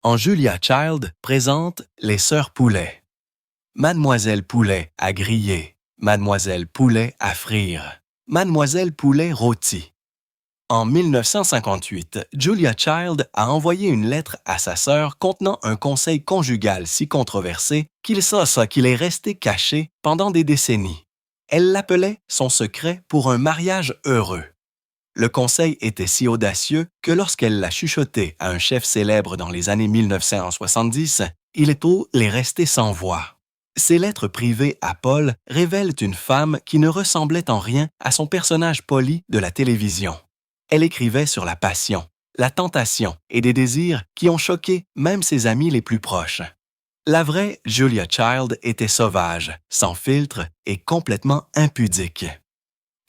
En Julia Child présente Les Sœurs Poulet. Mademoiselle Poulet à griller, Mademoiselle Poulet à frire, Mademoiselle Poulet rôtie. En 1958, Julia Child a envoyé une lettre à sa sœur contenant un conseil conjugal si controversé qu'il est resté caché pendant des décennies. Elle l'appelait son secret pour un mariage heureux. Le conseil était si audacieux que lorsqu'elle l'a chuchoté à un chef célèbre dans les années 1970, il est resté sans voix. Ces lettres privées à Paul révèlent une femme qui ne ressemblait en rien à son personnage poli de la télévision. Elle écrivait sur la passion, la tentation et des désirs qui ont choqué même ses amis les plus proches. La vraie Julia Child était sauvage, sans filtre et complètement impudique.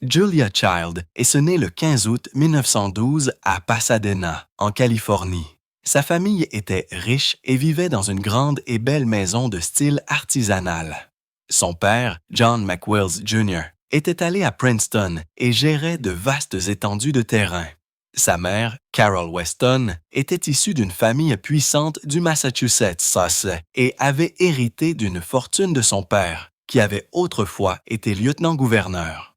Julia Child est née le 15 août 1912 à Pasadena, en Californie. Sa famille était riche et vivait dans une grande et belle maison de style artisanal. Son père, John McWills Jr., était allé à Princeton et gérait de vastes étendues de terrain. Sa mère, Carol Weston, était issue d'une famille puissante du Massachusetts et avait hérité d'une fortune de son père, qui avait autrefois été lieutenant-gouverneur.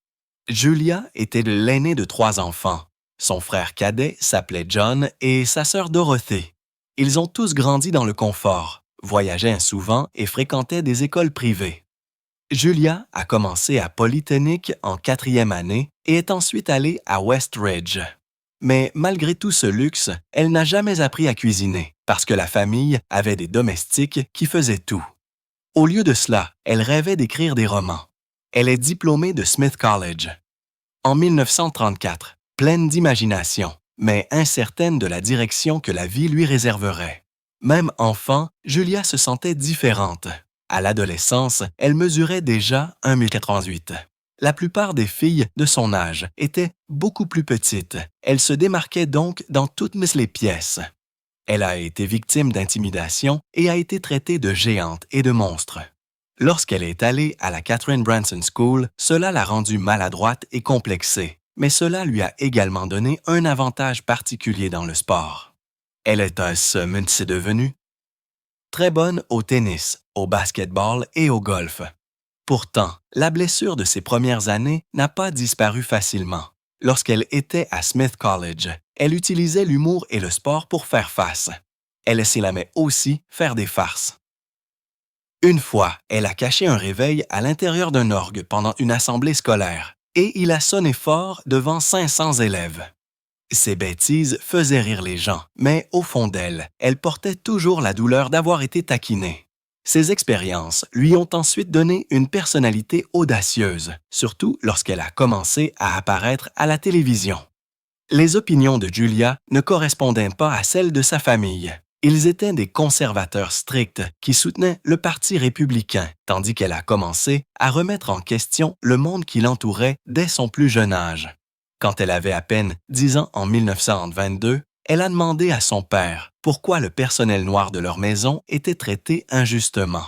Julia était l'aînée de 3 enfants. Son frère cadet s'appelait John et sa sœur Dorothy. Ils ont tous grandi dans le confort, voyageaient souvent et fréquentaient des écoles privées. Julia a commencé à Polytechnique en 4e année et est ensuite allée à Westridge. Mais malgré tout ce luxe, elle n'a jamais appris à cuisiner parce que la famille avait des domestiques qui faisaient tout. Au lieu de cela, elle rêvait d'écrire des romans. Elle est diplômée de Smith College. En 1934, pleine d'imagination, mais incertaine de la direction que la vie lui réserverait. Même enfant, Julia se sentait différente. À l'adolescence, elle mesurait déjà 1,88 m. La plupart des filles de son âge étaient beaucoup plus petites. Elle se démarquait donc dans toutes les pièces. Elle a été victime d'intimidation et a été traitée de géante et de monstre. Lorsqu'elle est allée à la Katharine Branson School, cela l'a rendue maladroite et complexée, mais cela lui a également donné un avantage particulier dans le sport. Elle est devenue très bonne au tennis, au basketball et au golf. Pourtant, la blessure de ses premières années n'a pas disparu facilement. Lorsqu'elle était à Smith College, elle utilisait l'humour et le sport pour faire face. Elle s'aimait aussi faire des farces. Une fois, elle a caché un réveil à l'intérieur d'un orgue pendant une assemblée scolaire et il a sonné fort devant 500 élèves. Ces bêtises faisaient rire les gens, mais au fond d'elle, elle portait toujours la douleur d'avoir été taquinée. Ces expériences lui ont ensuite donné une personnalité audacieuse, surtout lorsqu'elle a commencé à apparaître à la télévision. Les opinions de Julia ne correspondaient pas à celles de sa famille. Ils étaient des conservateurs stricts qui soutenaient le Parti républicain, tandis qu'elle a commencé à remettre en question le monde qui l'entourait dès son plus jeune âge. Quand elle avait à peine 10 ans en 1922, elle a demandé à son père pourquoi le personnel noir de leur maison était traité injustement.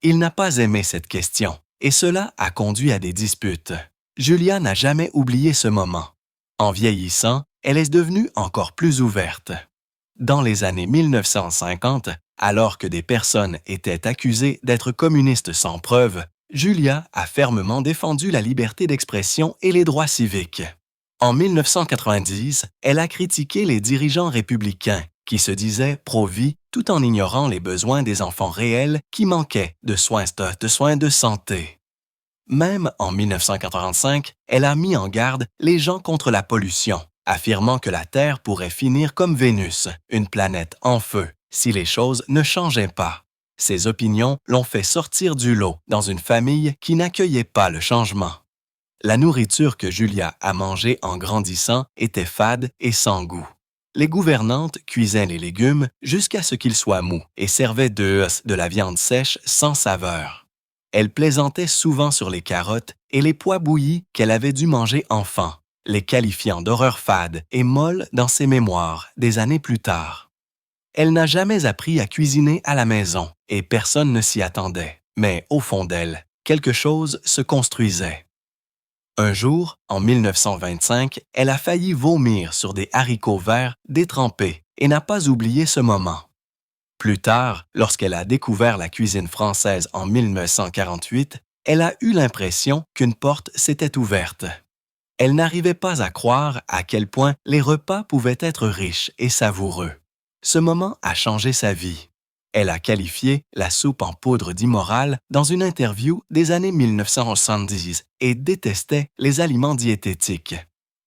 Il n'a pas aimé cette question, et cela a conduit à des disputes. Julia n'a jamais oublié ce moment. En vieillissant, elle est devenue encore plus ouverte. Dans les années 1950, alors que des personnes étaient accusées d'être communistes sans preuve, Julia a fermement défendu la liberté d'expression et les droits civiques. En 1990, elle a critiqué les dirigeants républicains qui se disaient pro-vie tout en ignorant les besoins des enfants réels qui manquaient de soins de santé. Même en 1985, elle a mis en garde les gens contre la pollution, affirmant que la Terre pourrait finir comme Vénus, une planète en feu, si les choses ne changeaient pas. Ses opinions l'ont fait sortir du lot dans une famille qui n'accueillait pas le changement. La nourriture que Julia a mangée en grandissant était fade et sans goût. Les gouvernantes cuisaient les légumes jusqu'à ce qu'ils soient mous et servaient de la viande sèche sans saveur. Elle plaisantait souvent sur les carottes et les pois bouillis qu'elle avait dû manger enfant, les qualifiant d'horreur fade et molle dans ses mémoires des années plus tard. Elle n'a jamais appris à cuisiner à la maison et personne ne s'y attendait, mais au fond d'elle, quelque chose se construisait. Un jour, en 1925, elle a failli vomir sur des haricots verts détrempés et n'a pas oublié ce moment. Plus tard, lorsqu'elle a découvert la cuisine française en 1948, elle a eu l'impression qu'une porte s'était ouverte. Elle n'arrivait pas à croire à quel point les repas pouvaient être riches et savoureux. Ce moment a changé sa vie. Elle a qualifié la soupe en poudre d'immoral dans une interview des années 1970 et détestait les aliments diététiques.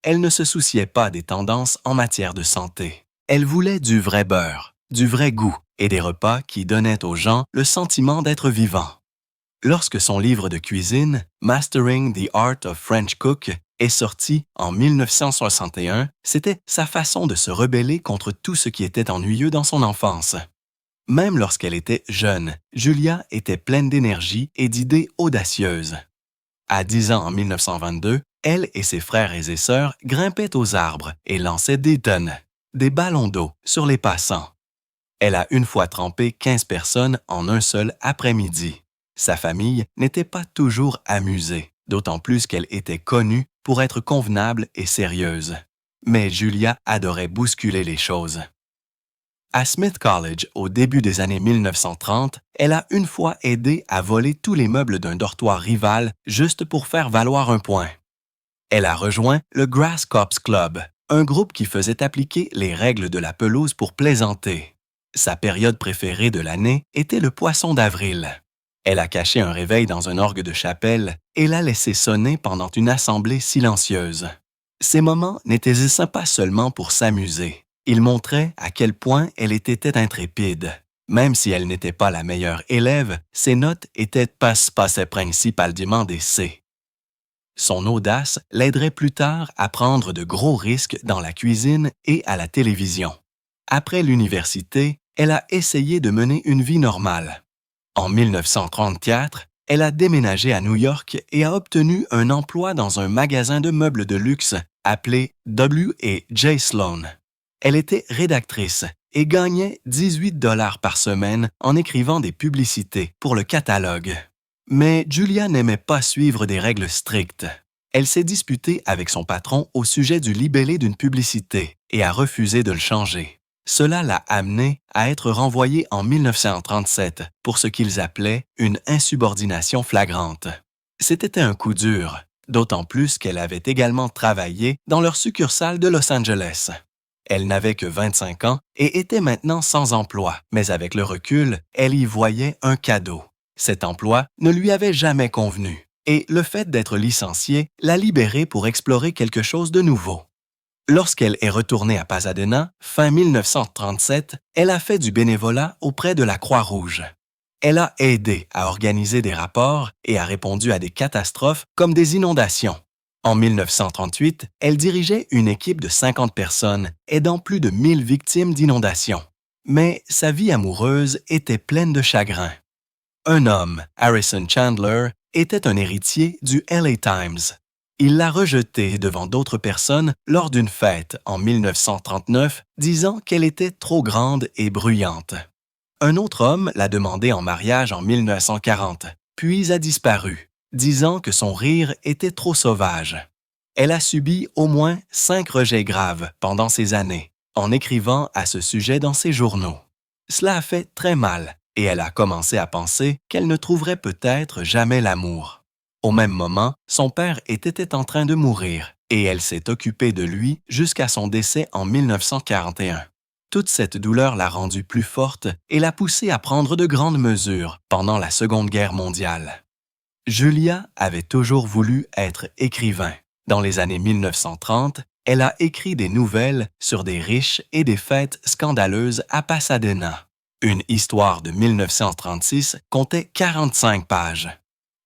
Elle ne se souciait pas des tendances en matière de santé. Elle voulait du vrai beurre, du vrai goût et des repas qui donnaient aux gens le sentiment d'être vivants. Lorsque son livre de cuisine, Mastering the Art of French Cook, est sorti en 1961, c'était sa façon de se rebeller contre tout ce qui était ennuyeux dans son enfance. Même lorsqu'elle était jeune, Julia était pleine d'énergie et d'idées audacieuses. À 10 ans en 1922, elle et ses frères et ses sœurs grimpaient aux arbres et lançaient des tonnes, des ballons d'eau sur les passants. Elle a une fois trempé 15 personnes en un seul après-midi. Sa famille n'était pas toujours amusée, d'autant plus qu'elle était connue pour être convenable et sérieuse. Mais Julia adorait bousculer les choses. À Smith College, au début des années 1930, elle a une fois aidé à voler tous les meubles d'un dortoir rival juste pour faire valoir un point. Elle a rejoint le Grass Cops Club, un groupe qui faisait appliquer les règles de la pelouse pour plaisanter. Sa période préférée de l'année était le poisson d'avril. Elle a caché un réveil dans un orgue de chapelle et l'a laissé sonner pendant une assemblée silencieuse. Ces moments n'étaient pas seulement pour s'amuser. Ils montraient à quel point elle était intrépide. Même si elle n'était pas la meilleure élève, ses notes étaient passaient principalement des C. Son audace l'aiderait plus tard à prendre de gros risques dans la cuisine et à la télévision. Après l'université, elle a essayé de mener une vie normale. En 1934, elle a déménagé à New York et a obtenu un emploi dans un magasin de meubles de luxe appelé W&J. Sloan. Elle était rédactrice et gagnait 18 $ par semaine en écrivant des publicités pour le catalogue. Mais Julia n'aimait pas suivre des règles strictes. Elle s'est disputée avec son patron au sujet du libellé d'une publicité et a refusé de le changer. Cela l'a amenée à être renvoyée en 1937 pour ce qu'ils appelaient une insubordination flagrante. C'était un coup dur, d'autant plus qu'elle avait également travaillé dans leur succursale de Los Angeles. Elle n'avait que 25 ans et était maintenant sans emploi, mais avec le recul, elle y voyait un cadeau. Cet emploi ne lui avait jamais convenu, et le fait d'être licenciée l'a libérée pour explorer quelque chose de nouveau. Lorsqu'elle est retournée à Pasadena, fin 1937, elle a fait du bénévolat auprès de la Croix-Rouge. Elle a aidé à organiser des rapports et a répondu à des catastrophes comme des inondations. En 1938, elle dirigeait une équipe de 50 personnes, aidant plus de 1000 victimes d'inondations. Mais sa vie amoureuse était pleine de chagrin. Un homme, Harrison Chandler, était un héritier du LA Times. Il l'a rejetée devant d'autres personnes lors d'une fête en 1939, disant qu'elle était trop grande et bruyante. Un autre homme l'a demandée en mariage en 1940, puis a disparu, disant que son rire était trop sauvage. Elle a subi au moins 5 rejets graves pendant ces années, en écrivant à ce sujet dans ses journaux. Cela a fait très mal, et elle a commencé à penser qu'elle ne trouverait peut-être jamais l'amour. Au même moment, son père était en train de mourir, et elle s'est occupée de lui jusqu'à son décès en 1941. Toute cette douleur l'a rendue plus forte et l'a poussée à prendre de grandes mesures pendant la Seconde Guerre mondiale. Julia avait toujours voulu être écrivain. Dans les années 1930, elle a écrit des nouvelles sur des riches et des fêtes scandaleuses à Pasadena. Une histoire de 1936 comptait 45 pages.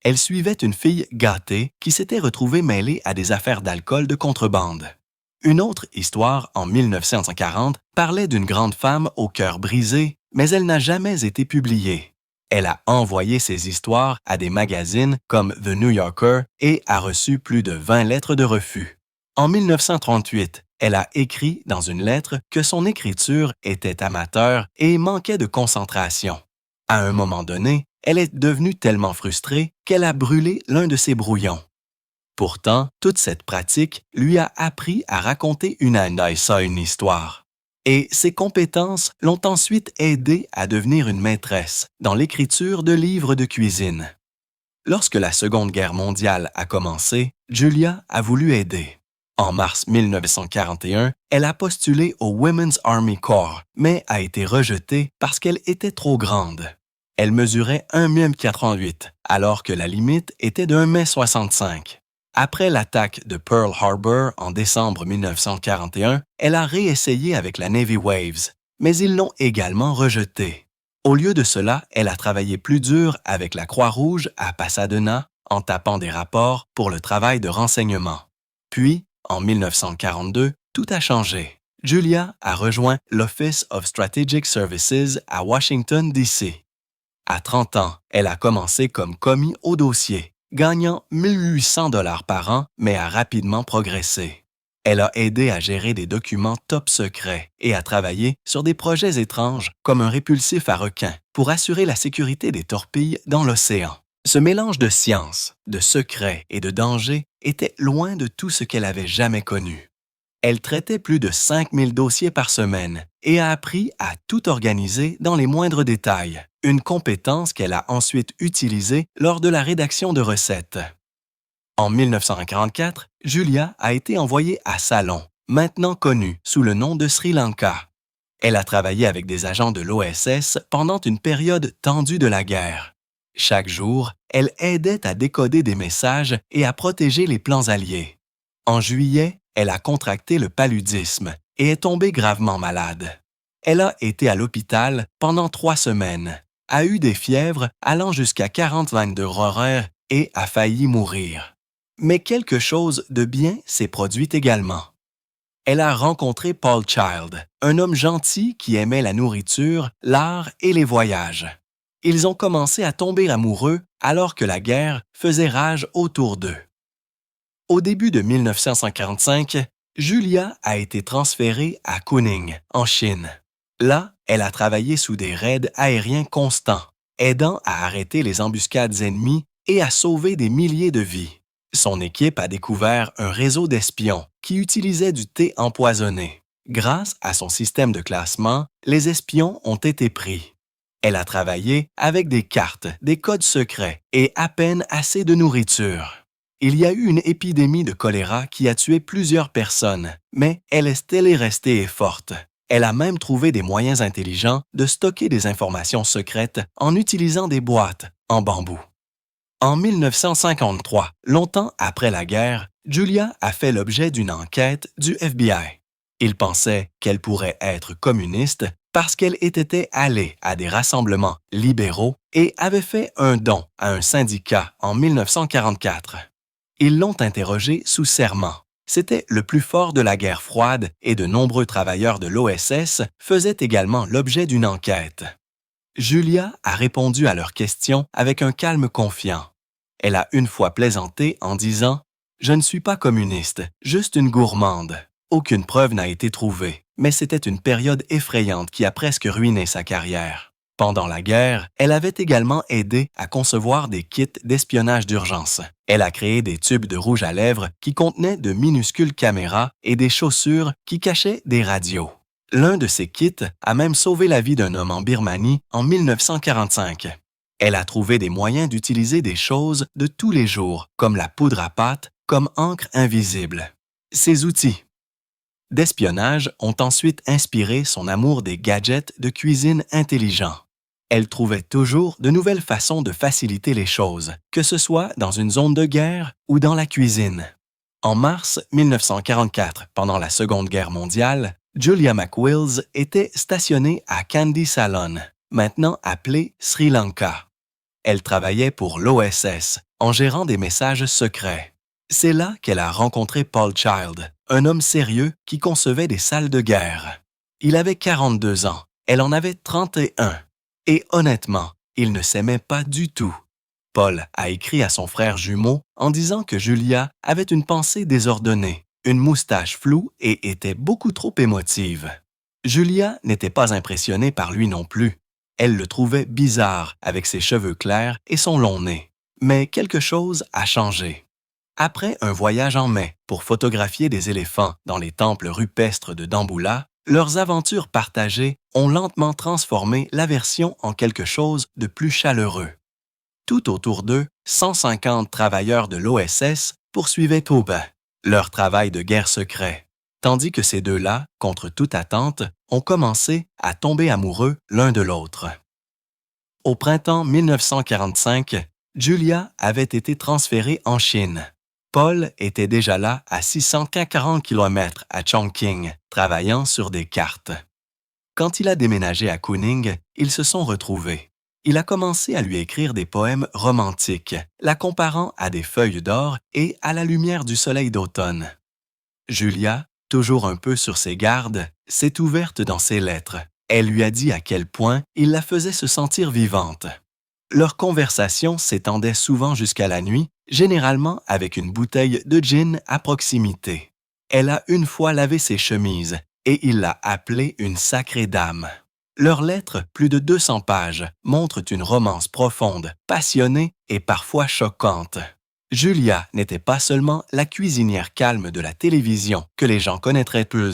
Elle suivait une fille gâtée qui s'était retrouvée mêlée à des affaires d'alcool de contrebande. Une autre histoire, en 1940, parlait d'une grande femme au cœur brisé, mais elle n'a jamais été publiée. Elle a envoyé ces histoires à des magazines comme The New Yorker et a reçu plus de 20 lettres de refus. En 1938, elle a écrit dans une lettre que son écriture était amateur et manquait de concentration. À un moment donné, elle est devenue tellement frustrée qu'elle a brûlé l'un de ses brouillons. Pourtant, toute cette pratique lui a appris à raconter une histoire. Et ses compétences l'ont ensuite aidée à devenir une maîtresse dans l'écriture de livres de cuisine. Lorsque la Seconde Guerre mondiale a commencé, Julia a voulu aider. En mars 1941, elle a postulé au Women's Army Corps, mais a été rejetée parce qu'elle était trop grande. Elle mesurait 1,88 m, alors que la limite était de 1,65 m. Après l'attaque de Pearl Harbor en décembre 1941, elle a réessayé avec la Navy Waves, mais ils l'ont également rejetée. Au lieu de cela, elle a travaillé plus dur avec la Croix-Rouge à Pasadena en tapant des rapports pour le travail de renseignement. Puis, en 1942, tout a changé. Julia a rejoint l'Office of Strategic Services à Washington, D.C. À 30 ans, elle a commencé comme commis au dossier, gagnant 1 800 $ par an, mais a rapidement progressé. Elle a aidé à gérer des documents top secrets et a travaillé sur des projets étranges comme un répulsif à requins pour assurer la sécurité des torpilles dans l'océan. Ce mélange de science, de secrets et de danger était loin de tout ce qu'elle avait jamais connu. Elle traitait plus de 5000 dossiers par semaine et a appris à tout organiser dans les moindres détails, une compétence qu'elle a ensuite utilisée lors de la rédaction de recettes. En 1944, Julia a été envoyée à Ceylon, maintenant connu sous le nom de Sri Lanka. Elle a travaillé avec des agents de l'OSS pendant une période tendue de la guerre. Chaque jour, elle aidait à décoder des messages et à protéger les plans alliés. En juillet, elle a contracté le paludisme et est tombée gravement malade. Elle a été à l'hôpital pendant 3 semaines, a eu des fièvres allant jusqu'à 40-22 horaires et a failli mourir. Mais quelque chose de bien s'est produit également. Elle a rencontré Paul Child, un homme gentil qui aimait la nourriture, l'art et les voyages. Ils ont commencé à tomber amoureux alors que la guerre faisait rage autour d'eux. Au début de 1945, Julia a été transférée à Kunming, en Chine. Là, elle a travaillé sous des raids aériens constants, aidant à arrêter les embuscades ennemies et à sauver des milliers de vies. Son équipe a découvert un réseau d'espions qui utilisait du thé empoisonné. Grâce à son système de classement, les espions ont été pris. Elle a travaillé avec des cartes, des codes secrets et à peine assez de nourriture. Il y a eu une épidémie de choléra qui a tué plusieurs personnes, mais elle est restée forte. Elle a même trouvé des moyens intelligents de stocker des informations secrètes en utilisant des boîtes en bambou. En 1953, longtemps après la guerre, Julia a fait l'objet d'une enquête du FBI. Ils pensaient qu'elle pourrait être communiste parce qu'elle était allée à des rassemblements libéraux et avait fait un don à un syndicat en 1944. Ils l'ont interrogée sous serment. C'était le plus fort de la guerre froide et de nombreux travailleurs de l'OSS faisaient également l'objet d'une enquête. Julia a répondu à leurs questions avec un calme confiant. Elle a une fois plaisanté en disant « Je ne suis pas communiste, juste une gourmande ». Aucune preuve n'a été trouvée, mais c'était une période effrayante qui a presque ruiné sa carrière. Pendant la guerre, elle avait également aidé à concevoir des kits d'espionnage d'urgence. Elle a créé des tubes de rouge à lèvres qui contenaient de minuscules caméras et des chaussures qui cachaient des radios. L'un de ces kits a même sauvé la vie d'un homme en Birmanie en 1945. Elle a trouvé des moyens d'utiliser des choses de tous les jours, comme la poudre à pâte, comme encre invisible. Ces outils d'espionnage ont ensuite inspiré son amour des gadgets de cuisine intelligents. Elle trouvait toujours de nouvelles façons de faciliter les choses, que ce soit dans une zone de guerre ou dans la cuisine. En mars 1944, pendant la Seconde Guerre mondiale, Julia McWills était stationnée à Kandy Ceylon, maintenant appelée Sri Lanka. Elle travaillait pour l'OSS en gérant des messages secrets. C'est là qu'elle a rencontré Paul Child, un homme sérieux qui concevait des salles de guerre. Il avait 42 ans, elle en avait 31. Et honnêtement, ils ne s'aimaient pas du tout. Paul a écrit à son frère jumeau en disant que Julia avait une pensée désordonnée, une moustache floue et était beaucoup trop émotive. Julia n'était pas impressionnée par lui non plus. Elle le trouvait bizarre avec ses cheveux clairs et son long nez. Mais quelque chose a changé. Après un voyage en mai pour photographier des éléphants dans les temples rupestres de Dambulla, Leurs aventures partagées ont lentement transformé l'aversion en quelque chose de plus chaleureux. Tout autour d'eux, 150 travailleurs de l'OSS poursuivaient au bain leur travail de guerre secret, tandis que ces deux-là, contre toute attente, ont commencé à tomber amoureux l'un de l'autre. Au printemps 1945, Julia avait été transférée en Chine. Paul était déjà là à 640 km à Chongqing, travaillant sur des cartes. Quand il a déménagé à Kunming, ils se sont retrouvés. Il a commencé à lui écrire des poèmes romantiques, la comparant à des feuilles d'or et à la lumière du soleil d'automne. Julia, toujours un peu sur ses gardes, s'est ouverte dans ses lettres. Elle lui a dit à quel point il la faisait se sentir vivante. Leur conversation s'étendait souvent jusqu'à la nuit, généralement avec une bouteille de gin à proximité. Elle a une fois lavé ses chemises et il l'a appelée une sacrée dame. Leurs lettres, plus de 200 pages, montrent une romance profonde, passionnée et parfois choquante. Julia n'était pas seulement la cuisinière calme de la télévision que les gens connaîtraient plus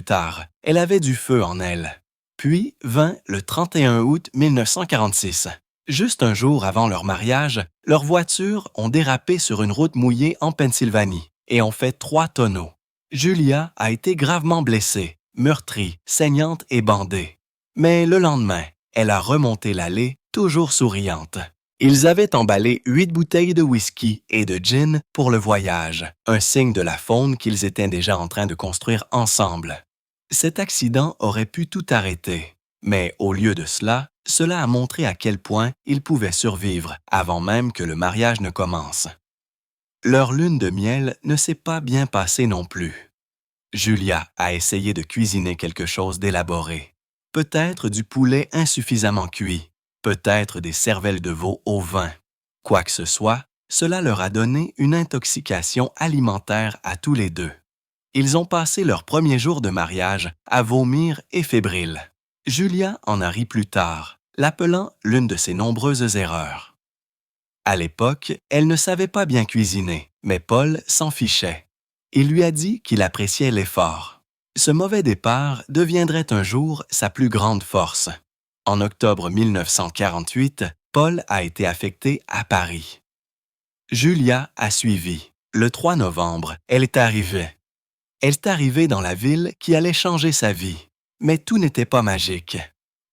tard. Elle avait du feu en elle. Puis vint le 31 août 1946. Juste un jour avant leur mariage, leurs voitures ont dérapé sur une route mouillée en Pennsylvanie et ont fait 3 tonneaux. Julia a été gravement blessée, meurtrie, saignante et bandée. Mais le lendemain, elle a remonté l'allée, toujours souriante. Ils avaient emballé 8 bouteilles de whisky et de gin pour le voyage, un signe de la faune qu'ils étaient déjà en train de construire ensemble. Cet accident aurait pu tout arrêter, mais au lieu de cela, cela a montré à quel point ils pouvaient survivre avant même que le mariage ne commence. Leur lune de miel ne s'est pas bien passée non plus. Julia a essayé de cuisiner quelque chose d'élaboré, peut-être du poulet insuffisamment cuit, peut-être des cervelles de veau au vin. Quoi que ce soit, cela leur a donné une intoxication alimentaire à tous les deux. Ils ont passé leur premier jour de mariage à vomir et fébrile. Julia en a ri plus tard, l'appelant l'une de ses nombreuses erreurs. À l'époque, elle ne savait pas bien cuisiner, mais Paul s'en fichait. Il lui a dit qu'il appréciait l'effort. Ce mauvais départ deviendrait un jour sa plus grande force. En octobre 1948, Paul a été affecté à Paris. Julia a suivi. Le 3 novembre, elle est arrivée. Elle est arrivée dans la ville qui allait changer sa vie. Mais tout n'était pas magique.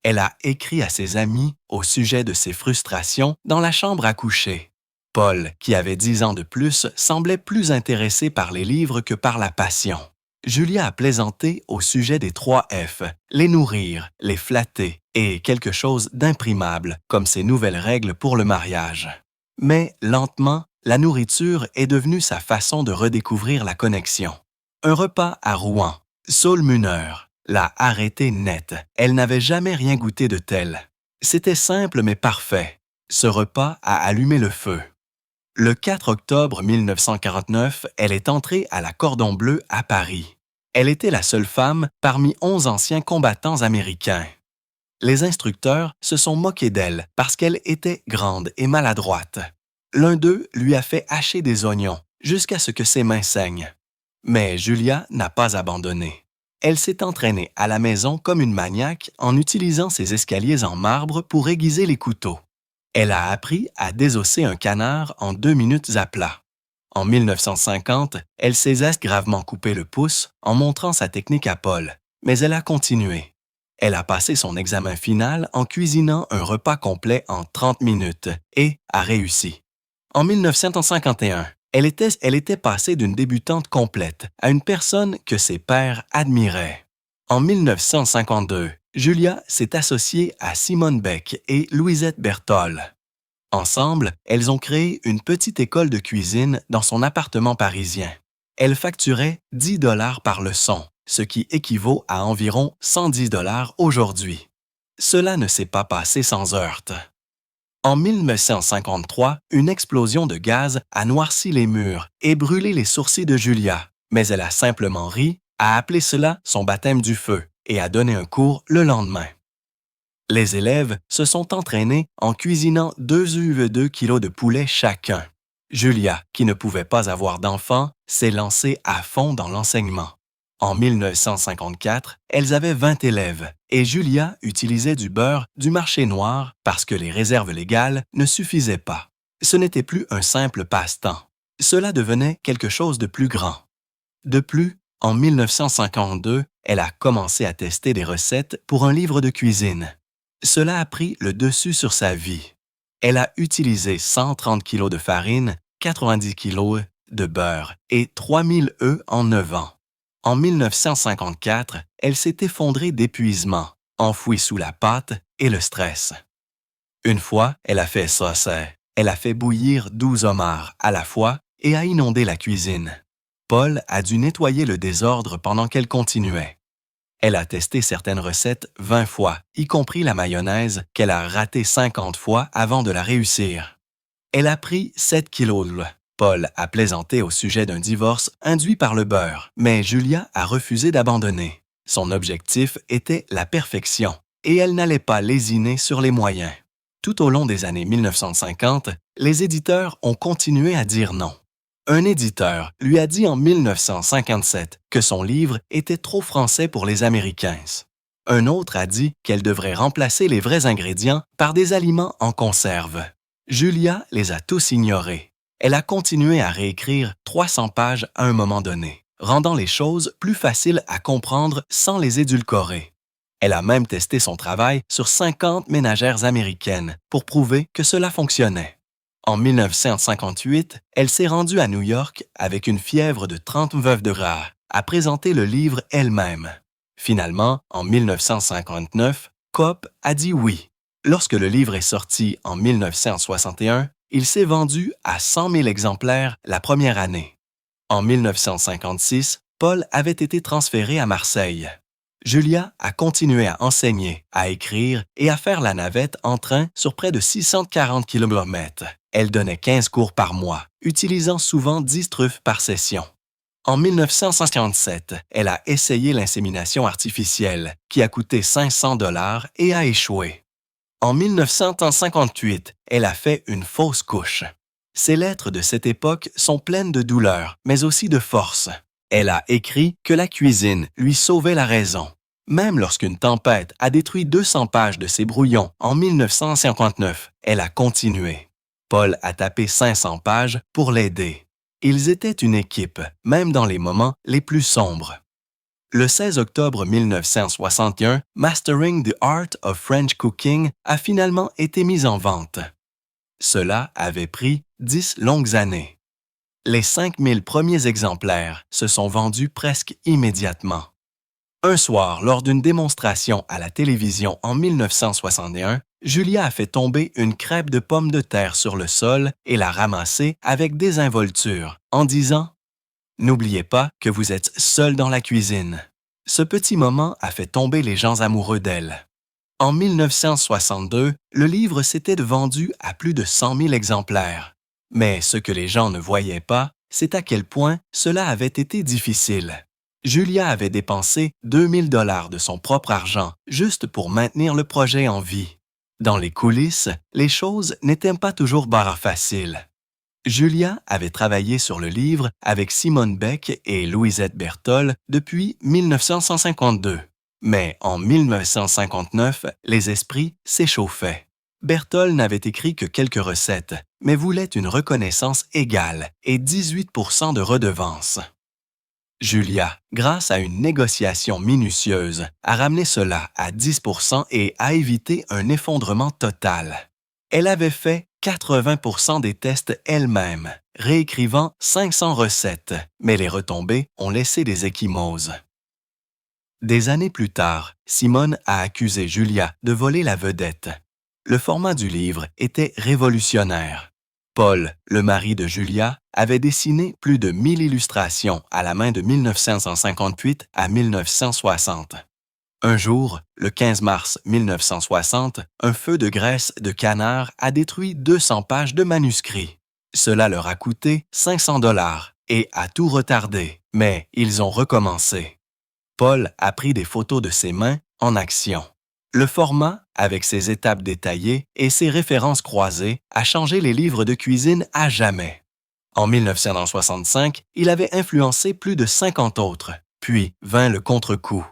Elle a écrit à ses amis au sujet de ses frustrations dans la chambre à coucher. Paul, qui avait 10 ans de plus, semblait plus intéressé par les livres que par la passion. Julia a plaisanté au sujet des 3 F, les nourrir, les flatter et quelque chose d'imprimable, comme ses nouvelles règles pour le mariage. Mais lentement, la nourriture est devenue sa façon de redécouvrir la connexion. Un repas à Rouen, Saul Muner l'a arrêté net. Elle n'avait jamais rien goûté de tel. C'était simple mais parfait. Ce repas a allumé le feu. Le 4 octobre 1949, elle est entrée à la Cordon Bleu à Paris. Elle était la seule femme parmi 11 anciens combattants américains. Les instructeurs se sont moqués d'elle parce qu'elle était grande et maladroite. L'un d'eux lui a fait hacher des oignons jusqu'à ce que ses mains saignent. Mais Julia n'a pas abandonné. Elle s'est entraînée à la maison comme une maniaque en utilisant ses escaliers en marbre pour aiguiser les couteaux. Elle a appris à désosser un canard en 2 minutes à plat. En 1950, elle s'est gravement coupé le pouce en montrant sa technique à Paul, mais elle a continué. Elle a passé son examen final en cuisinant un repas complet en 30 minutes et a réussi. En 1951, elle était passée d'une débutante complète à une personne que ses pairs admiraient. En 1952, Julia s'est associée à Simone Beck et Louisette Berthold. Ensemble, elles ont créé une petite école de cuisine dans son appartement parisien. Elle facturait 10 $ par leçon, ce qui équivaut à environ 110 $ aujourd'hui. Cela ne s'est pas passé sans heurts. En 1953, une explosion de gaz a noirci les murs et brûlé les sourcils de Julia, mais elle a simplement ri, a appelé cela son baptême du feu et a donné un cours le lendemain. Les élèves se sont entraînés en cuisinant 2 kilos de poulet chacun. Julia, qui ne pouvait pas avoir d'enfant, s'est lancée à fond dans l'enseignement. En 1954, elles avaient 20 élèves et Julia utilisait du beurre du marché noir parce que les réserves légales ne suffisaient pas. Ce n'était plus un simple passe-temps. Cela devenait quelque chose de plus grand. De plus, en 1952, elle a commencé à tester des recettes pour un livre de cuisine. Cela a pris le dessus sur sa vie. Elle a utilisé 130 kg de farine, 90 kg de beurre et 3000 œufs en 9 ans. En 1954, elle s'est effondrée d'épuisement, enfouie sous la pâte et le stress. Une fois, elle a fait saucer. Elle a fait bouillir 12 homards à la fois et a inondé la cuisine. Paul a dû nettoyer le désordre pendant qu'elle continuait. Elle a testé certaines recettes 20 fois, y compris la mayonnaise qu'elle a ratée 50 fois avant de la réussir. Elle a pris 7 kilos. Paul a plaisanté au sujet d'un divorce induit par le beurre, mais Julia a refusé d'abandonner. Son objectif était la perfection, et elle n'allait pas lésiner sur les moyens. Tout au long des années 1950, les éditeurs ont continué à dire non. Un éditeur lui a dit en 1957 que son livre était trop français pour les Américains. Un autre a dit qu'elle devrait remplacer les vrais ingrédients par des aliments en conserve. Julia les a tous ignorés. Elle a continué à réécrire 300 pages à un moment donné, rendant les choses plus faciles à comprendre sans les édulcorer. Elle a même testé son travail sur 50 ménagères américaines pour prouver que cela fonctionnait. En 1958, elle s'est rendue à New York avec une fièvre de 39 degrés à présenter le livre elle-même. Finalement, en 1959, Coop a dit oui. Lorsque le livre est sorti en 1961, il s'est vendu à 100 000 exemplaires la première année. En 1956, Paul avait été transféré à Marseille. Julia a continué à enseigner, à écrire et à faire la navette en train sur près de 640 km. Elle donnait 15 cours par mois, utilisant souvent 10 truffes par session. En 1957, elle a essayé l'insémination artificielle, qui a coûté 500 $ et a échoué. En 1958, elle a fait une fausse couche. Ses lettres de cette époque sont pleines de douleur, mais aussi de force. Elle a écrit que la cuisine lui sauvait la raison. Même lorsqu'une tempête a détruit 200 pages de ses brouillons en 1959, elle a continué. Paul a tapé 500 pages pour l'aider. Ils étaient une équipe, même dans les moments les plus sombres. Le 16 octobre 1961, Mastering the Art of French Cooking a finalement été mis en vente. Cela avait pris 10 longues années. Les 5000 premiers exemplaires se sont vendus presque immédiatement. Un soir, lors d'une démonstration à la télévision en 1961, Julia a fait tomber une crêpe de pommes de terre sur le sol et l'a ramassée avec désinvolture en disant « N'oubliez pas que vous êtes seul dans la cuisine ». Ce petit moment a fait tomber les gens amoureux d'elle. En 1962, le livre s'était vendu à plus de 100 000 exemplaires. Mais ce que les gens ne voyaient pas, c'est à quel point cela avait été difficile. Julia avait dépensé 2000 $ de son propre argent juste pour maintenir le projet en vie. Dans les coulisses, les choses n'étaient pas toujours faciles. Julia avait travaillé sur le livre avec Simone Beck et Louisette Berthold depuis 1952. Mais en 1959, les esprits s'échauffaient. Berthold n'avait écrit que quelques recettes, mais voulait une reconnaissance égale et 18 % de redevance. Julia, grâce à une négociation minutieuse, a ramené cela à 10 % et a évité un effondrement total. Elle avait fait 80 % des tests elle-même, réécrivant 500 recettes, mais les retombées ont laissé des ecchymoses. Des années plus tard, Simone a accusé Julia de voler la vedette. Le format du livre était révolutionnaire. Paul, le mari de Julia, avait dessiné plus de 1000 illustrations à la main de 1958 à 1960. Un jour, le 15 mars 1960, un feu de graisse de canard a détruit 200 pages de manuscrits. Cela leur a coûté 500 $ et a tout retardé, mais ils ont recommencé. Paul a pris des photos de ses mains en action. Le format, avec ses étapes détaillées et ses références croisées, a changé les livres de cuisine à jamais. En 1965, il avait influencé plus de 50 autres. puis vint le contre-coup.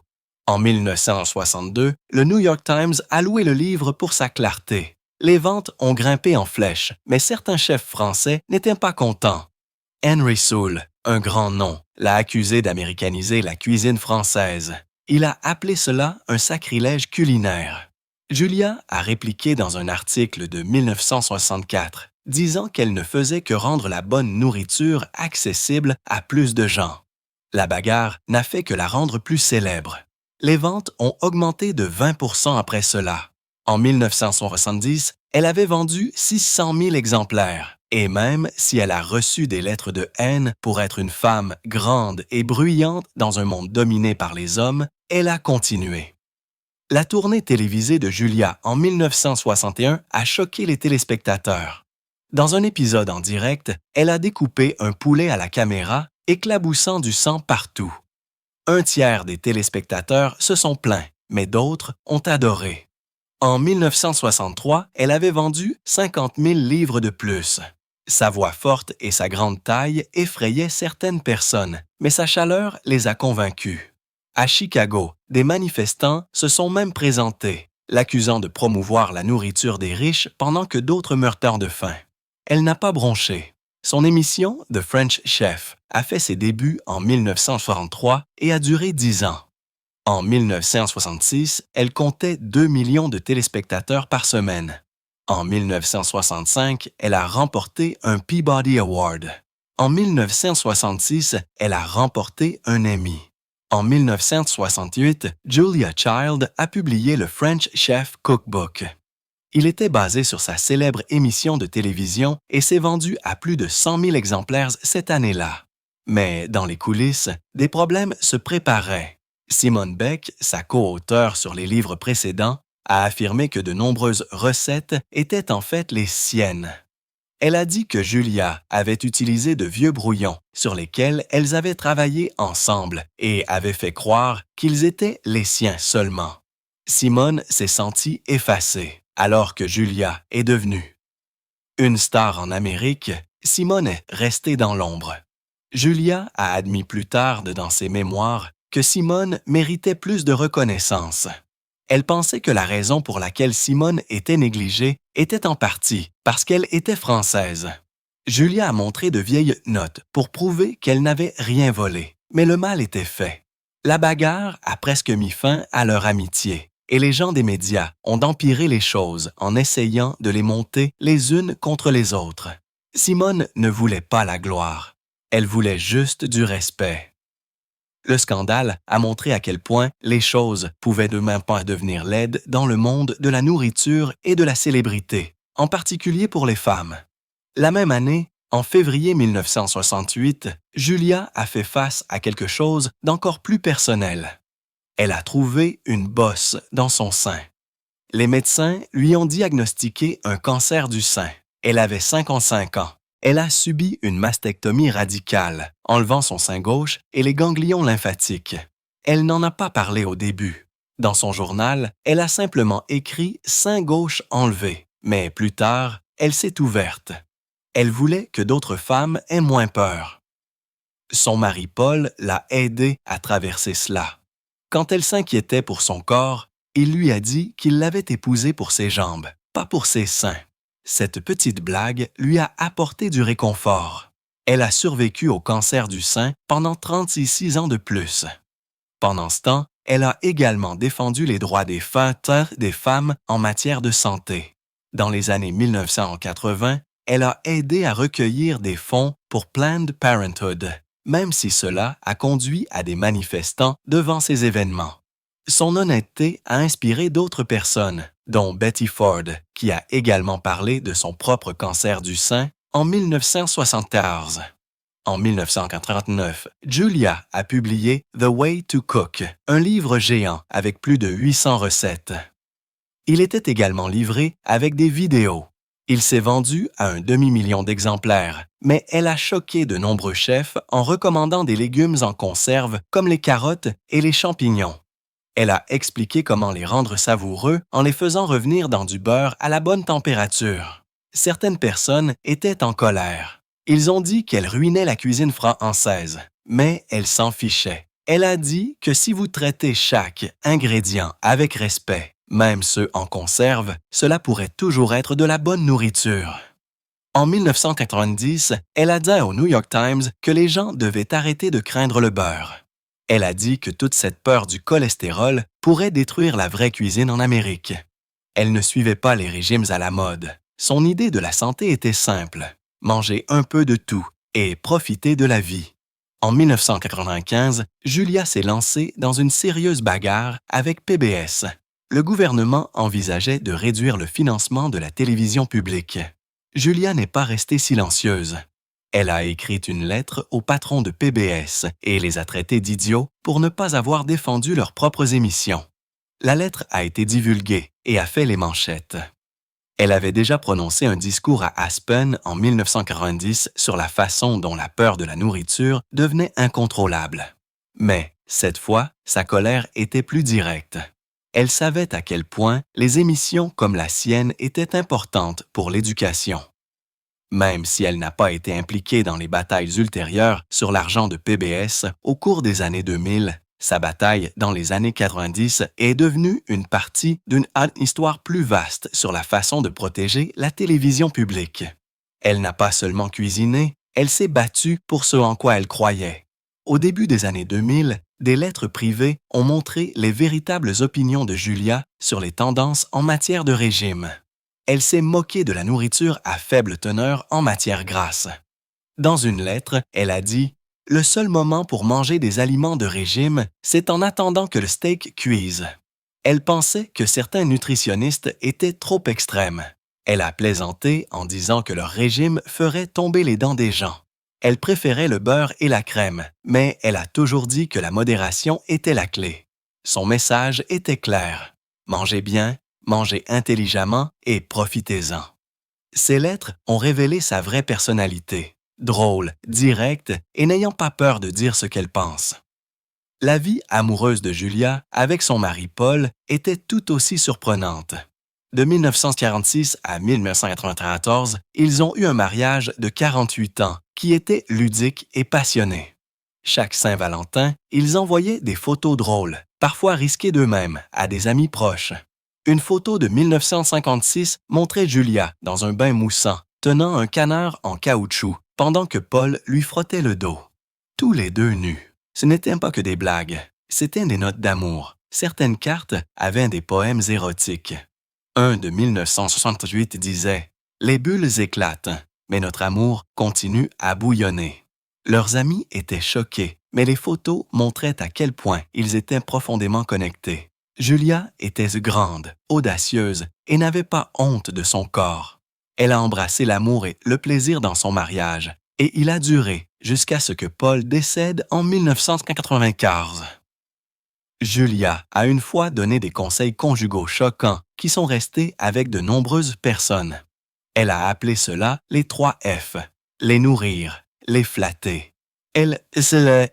En 1962, le New York Times a loué le livre pour sa clarté. Les ventes ont grimpé en flèche, mais certains chefs français n'étaient pas contents. Henry Soule, un grand nom, l'a accusé d'américaniser la cuisine française. Il a appelé cela un sacrilège culinaire. Julia a répliqué dans un article de 1964, disant qu'elle ne faisait que rendre la bonne nourriture accessible à plus de gens. La bagarre n'a fait que la rendre plus célèbre. Les ventes ont augmenté de 20% après cela. En 1970, elle avait vendu 600 000 exemplaires. Et même si elle a reçu des lettres de haine pour être une femme grande et bruyante dans un monde dominé par les hommes, elle a continué. La tournée télévisée de Julia en 1961 a choqué les téléspectateurs. Dans un épisode en direct, elle a découpé un poulet à la caméra, éclaboussant du sang partout. Un tiers des téléspectateurs se sont plaints, mais d'autres ont adoré. En 1963, elle avait vendu 50 000 livres de plus. Sa voix forte et sa grande taille effrayaient certaines personnes, mais sa chaleur les a convaincus. À Chicago, des manifestants se sont même présentés, l'accusant de promouvoir la nourriture des riches pendant que d'autres meurent de faim. Elle n'a pas bronché. Son émission, The French Chef, a fait ses débuts en 1963 et a duré 10 ans. En 1966, elle comptait 2 millions de téléspectateurs par semaine. En 1965, elle a remporté un Peabody Award. En 1966, elle a remporté un Emmy. En 1968, Julia Child a publié le French Chef Cookbook. Il était basé sur sa célèbre émission de télévision et s'est vendu à plus de 100 000 exemplaires cette année-là. Mais dans les coulisses, des problèmes se préparaient. Simone Beck, sa co-auteure sur les livres précédents, a affirmé que de nombreuses recettes étaient en fait les siennes. Elle a dit que Julia avait utilisé de vieux brouillons sur lesquels elles avaient travaillé ensemble et avait fait croire qu'ils étaient les siens seulement. Simone s'est sentie effacée, alors que Julia est devenue. Une star en Amérique, Simone est restée dans l'ombre. Julia a admis plus tard dans ses mémoires que Simone méritait plus de reconnaissance. Elle pensait que la raison pour laquelle Simone était négligée était en partie parce qu'elle était française. Julia a montré de vieilles notes pour prouver qu'elle n'avait rien volé, mais le mal était fait. La bagarre a presque mis fin à leur amitié, et les gens des médias ont empiré les choses en essayant de les monter les unes contre les autres. Simone ne voulait pas la gloire, elle voulait juste du respect. Le scandale a montré à quel point les choses pouvaient de même pas devenir laides dans le monde de la nourriture et de la célébrité, en particulier pour les femmes. La même année, en février 1968, Julia a fait face à quelque chose d'encore plus personnel. Elle a trouvé une bosse dans son sein. Les médecins lui ont diagnostiqué un cancer du sein. Elle avait 55 ans. Elle a subi une mastectomie radicale, enlevant son sein gauche et les ganglions lymphatiques. Elle n'en a pas parlé au début. Dans son journal, elle a simplement écrit « sein gauche enlevé », mais plus tard, elle s'est ouverte. Elle voulait que d'autres femmes aient moins peur. Son mari Paul l'a aidée à traverser cela. Quand elle s'inquiétait pour son corps, il lui a dit qu'il l'avait épousée pour ses jambes, pas pour ses seins. Cette petite blague lui a apporté du réconfort. Elle a survécu au cancer du sein pendant 36 ans de plus. Pendant ce temps, elle a également défendu les droits des femmes en matière de santé. Dans les années 1980, elle a aidé à recueillir des fonds pour Planned Parenthood, même si cela a conduit à des manifestants devant ces événements. Son honnêteté a inspiré d'autres personnes, dont Betty Ford, qui a également parlé de son propre cancer du sein en 1974. En 1989, Julia a publié The Way to Cook, un livre géant avec plus de 800 recettes. Il était également livré avec des vidéos. Il s'est vendu à un demi-million d'exemplaires, mais elle a choqué de nombreux chefs en recommandant des légumes en conserve comme les carottes et les champignons. Elle a expliqué comment les rendre savoureux en les faisant revenir dans du beurre à la bonne température. Certaines personnes étaient en colère. Ils ont dit qu'elle ruinait la cuisine française, mais elle s'en fichait. Elle a dit que si vous traitez chaque ingrédient avec respect, même ceux en conserve, cela pourrait toujours être de la bonne nourriture. En 1990, elle a dit au New York Times que les gens devaient arrêter de craindre le beurre. Elle a dit que toute cette peur du cholestérol pourrait détruire la vraie cuisine en Amérique. Elle ne suivait pas les régimes à la mode. Son idée de la santé était simple: manger un peu de tout et profiter de la vie. En 1995, Julia s'est lancée dans une sérieuse bagarre avec PBS. Le gouvernement envisageait de réduire le financement de la télévision publique. Julia n'est pas restée silencieuse. Elle a écrit une lettre au patron de PBS et les a traités d'idiots pour ne pas avoir défendu leurs propres émissions. La lettre a été divulguée et a fait les manchettes. Elle avait déjà prononcé un discours à Aspen en 1940 sur la façon dont la peur de la nourriture devenait incontrôlable. Mais, cette fois, sa colère était plus directe. Elle savait à quel point les émissions comme la sienne étaient importantes pour l'éducation. Même si elle n'a pas été impliquée dans les batailles ultérieures sur l'argent de PBS au cours des années 2000, sa bataille dans les années 90 est devenue une partie d'une histoire plus vaste sur la façon de protéger la télévision publique. Elle n'a pas seulement cuisiné, elle s'est battue pour ce en quoi elle croyait. Au début des années 2000, des lettres privées ont montré les véritables opinions de Julia sur les tendances en matière de régime. Elle s'est moquée de la nourriture à faible teneur en matière grasse. Dans une lettre, elle a dit « Le seul moment pour manger des aliments de régime, c'est en attendant que le steak cuise. » Elle pensait que certains nutritionnistes étaient trop extrêmes. Elle a plaisanté en disant que leur régime ferait tomber les dents des gens. Elle préférait le beurre et la crème, mais elle a toujours dit que la modération était la clé. Son message était clair. Mangez bien, mangez intelligemment et profitez-en. Ces lettres ont révélé sa vraie personnalité, drôle, directe et n'ayant pas peur de dire ce qu'elle pense. La vie amoureuse de Julia avec son mari Paul était tout aussi surprenante. De 1946 à 1994, ils ont eu un mariage de 48 ans qui était ludique et passionné. Chaque Saint-Valentin, ils envoyaient des photos drôles, parfois risquées d'eux-mêmes, à des amis proches. Une photo de 1956 montrait Julia dans un bain moussant, tenant un canard en caoutchouc, pendant que Paul lui frottait le dos. Tous les deux nus. Ce n'étaient pas que des blagues, c'étaient des notes d'amour. Certaines cartes avaient des poèmes érotiques. Un de 1968 disait « Les bulles éclatent, mais notre amour continue à bouillonner. » Leurs amis étaient choqués, mais les photos montraient à quel point ils étaient profondément connectés. Julia était grande, audacieuse et n'avait pas honte de son corps. Elle a embrassé l'amour et le plaisir dans son mariage, et il a duré jusqu'à ce que Paul décède en 1995. Julia a une fois donné des conseils conjugaux choquants qui sont restés avec de nombreuses personnes. Elle a appelé cela les 3 F, les nourrir, les flatter. Elle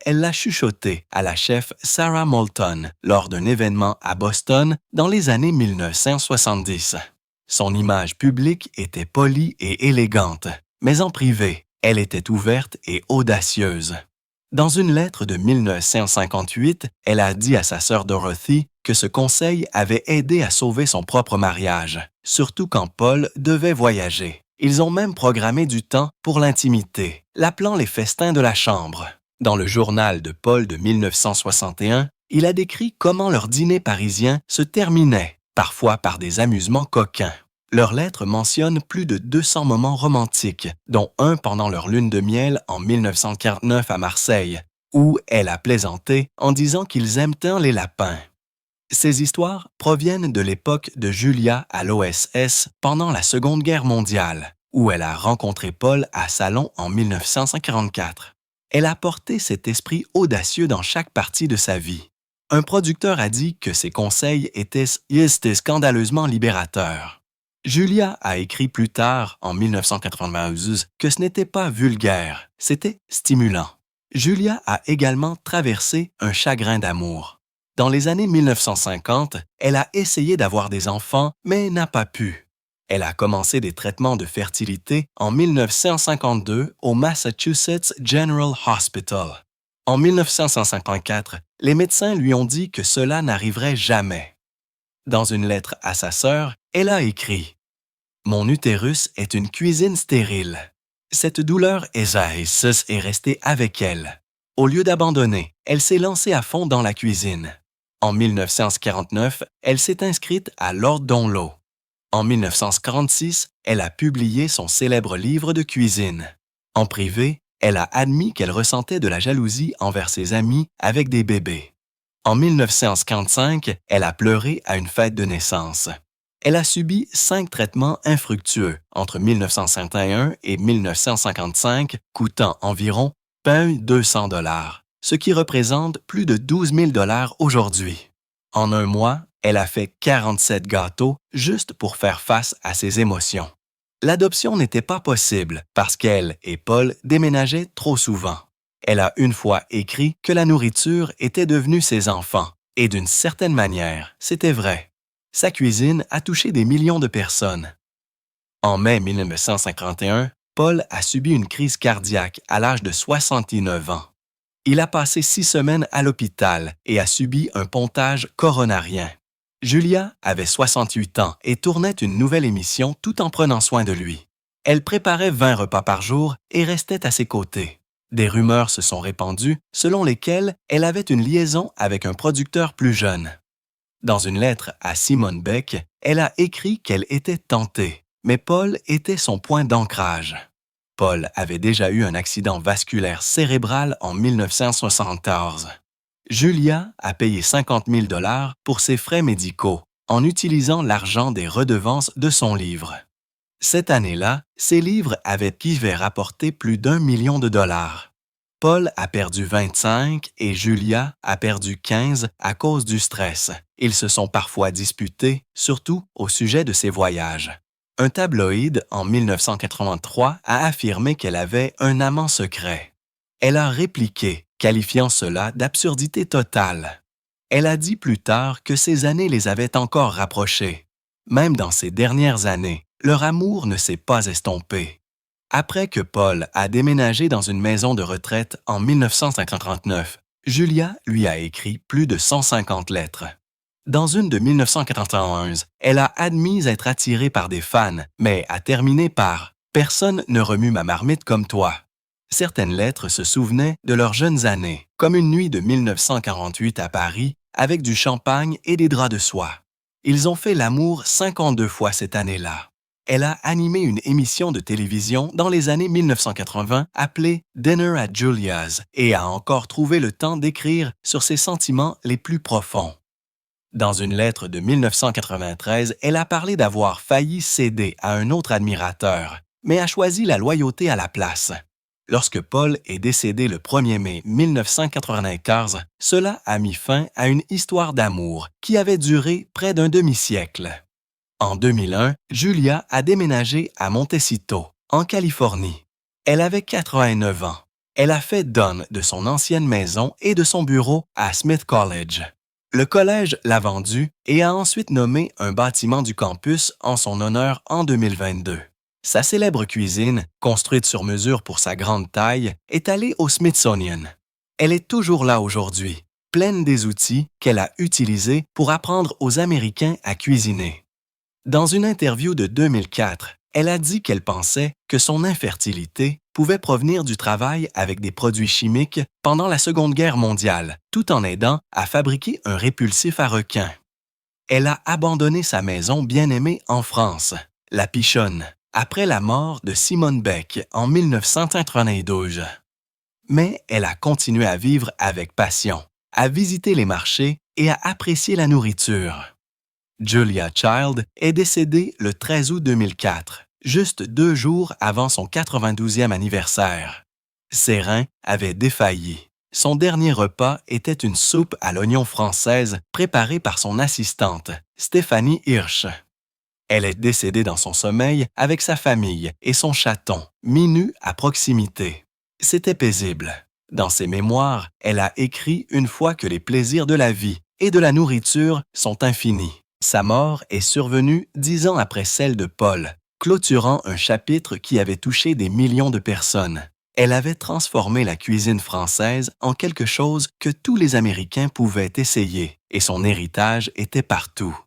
l'a chuchoté à la chef Sarah Moulton lors d'un événement à Boston dans les années 1970. Son image publique était polie et élégante, mais en privé, elle était ouverte et audacieuse. Dans une lettre de 1958, elle a dit à sa sœur Dorothy que ce conseil avait aidé à sauver son propre mariage, surtout quand Paul devait voyager. Ils ont même programmé du temps pour l'intimité, l'appelant les festins de la chambre. Dans le journal de Paul de 1961, il a décrit comment leur dîner parisien se terminait, parfois par des amusements coquins. Leur lettre mentionne plus de 200 moments romantiques, dont un pendant leur lune de miel en 1949 à Marseille, où elle a plaisanté en disant qu'ils aiment tant les lapins. Ces histoires proviennent de l'époque de Julia à l'OSS pendant la Seconde Guerre mondiale, où elle a rencontré Paul à Salon en 1944. Elle a porté cet esprit audacieux dans chaque partie de sa vie. Un producteur a dit que ses conseils étaient scandaleusement libérateurs. Julia a écrit plus tard, en 1992, que ce n'était pas vulgaire, c'était stimulant. Julia a également traversé un chagrin d'amour. Dans les années 1950, elle a essayé d'avoir des enfants, mais n'a pas pu. Elle a commencé des traitements de fertilité en 1952 au Massachusetts General Hospital. En 1954, les médecins lui ont dit que cela n'arriverait jamais. Dans une lettre à sa sœur, elle a écrit « Mon utérus est une cuisine stérile. » Cette douleur est restée avec elle. Au lieu d'abandonner, elle s'est lancée à fond dans la cuisine. En 1949, elle s'est inscrite à l'Ordre d'Onlo. En 1946, elle a publié son célèbre livre de cuisine. En privé, elle a admis qu'elle ressentait de la jalousie envers ses amis avec des bébés. En 1955, elle a pleuré à une fête de naissance. Elle a subi 5 traitements infructueux entre 1951 et 1955, coûtant environ 200 $, ce qui représente plus de 12 000 $ aujourd'hui. En un mois, elle a fait 47 gâteaux juste pour faire face à ses émotions. L'adoption n'était pas possible parce qu'elle et Paul déménageaient trop souvent. Elle a une fois écrit que la nourriture était devenue ses enfants, et d'une certaine manière, c'était vrai. Sa cuisine a touché des millions de personnes. En mai 1951, Paul a subi une crise cardiaque à l'âge de 69 ans. Il a passé 6 semaines à l'hôpital et a subi un pontage coronarien. Julia avait 68 ans et tournait une nouvelle émission tout en prenant soin de lui. Elle préparait 20 repas par jour et restait à ses côtés. Des rumeurs se sont répandues selon lesquelles elle avait une liaison avec un producteur plus jeune. Dans une lettre à Simone Beck, elle a écrit qu'elle était tentée, mais Paul était son point d'ancrage. Paul avait déjà eu un accident vasculaire cérébral en 1974. Julia a payé 50 000 $ pour ses frais médicaux en utilisant l'argent des redevances de son livre. Cette année-là, ses livres avaient rapporté plus d'1 million de dollars. Paul a perdu 25 et Julia a perdu 15 à cause du stress. Ils se sont parfois disputés, surtout au sujet de ses voyages. Un tabloïd, en 1983, a affirmé qu'elle avait un amant secret. Elle a répliqué, qualifiant cela d'absurdité totale. Elle a dit plus tard que ces années les avaient encore rapprochés. Même dans ces dernières années, leur amour ne s'est pas estompé. Après que Paul a déménagé dans une maison de retraite en 1959, Julia lui a écrit plus de 150 lettres. Dans une de 1991, elle a admis être attirée par des fans, mais a terminé par « Personne ne remue ma marmite comme toi ». Certaines lettres se souvenaient de leurs jeunes années, comme une nuit de 1948 à Paris, avec du champagne et des draps de soie. Ils ont fait l'amour 52 fois cette année-là. Elle a animé une émission de télévision dans les années 1980 appelée « Dinner at Julia's » et a encore trouvé le temps d'écrire sur ses sentiments les plus profonds. Dans une lettre de 1993, elle a parlé d'avoir failli céder à un autre admirateur, mais a choisi la loyauté à la place. Lorsque Paul est décédé le 1er mai 1995, cela a mis fin à une histoire d'amour qui avait duré près d'un demi-siècle. En 2001, Julia a déménagé à Montecito, en Californie. Elle avait 89 ans. Elle a fait don de son ancienne maison et de son bureau à Smith College. Le collège l'a vendu et a ensuite nommé un bâtiment du campus en son honneur en 2022. Sa célèbre cuisine, construite sur mesure pour sa grande taille, est allée au Smithsonian. Elle est toujours là aujourd'hui, pleine des outils qu'elle a utilisés pour apprendre aux Américains à cuisiner. Dans une interview de 2004, elle a dit qu'elle pensait que son infertilité pouvait provenir du travail avec des produits chimiques pendant la Seconde Guerre mondiale, tout en aidant à fabriquer un répulsif à requins. Elle a abandonné sa maison bien-aimée en France, la Pichonne, après la mort de Simone Beck en 1992. Mais elle a continué à vivre avec passion, à visiter les marchés et à apprécier la nourriture. Julia Child est décédée le 13 août 2004, juste 2 jours avant son 92e anniversaire. Ses reins avaient défailli. Son dernier repas était une soupe à l'oignon française préparée par son assistante, Stéphanie Hirsch. Elle est décédée dans son sommeil avec sa famille et son chaton, Minu, à proximité. C'était paisible. Dans ses mémoires, elle a écrit une fois que les plaisirs de la vie et de la nourriture sont infinis. Sa mort est survenue 10 ans après celle de Paul, clôturant un chapitre qui avait touché des millions de personnes. Elle avait transformé la cuisine française en quelque chose que tous les Américains pouvaient essayer, et son héritage était partout.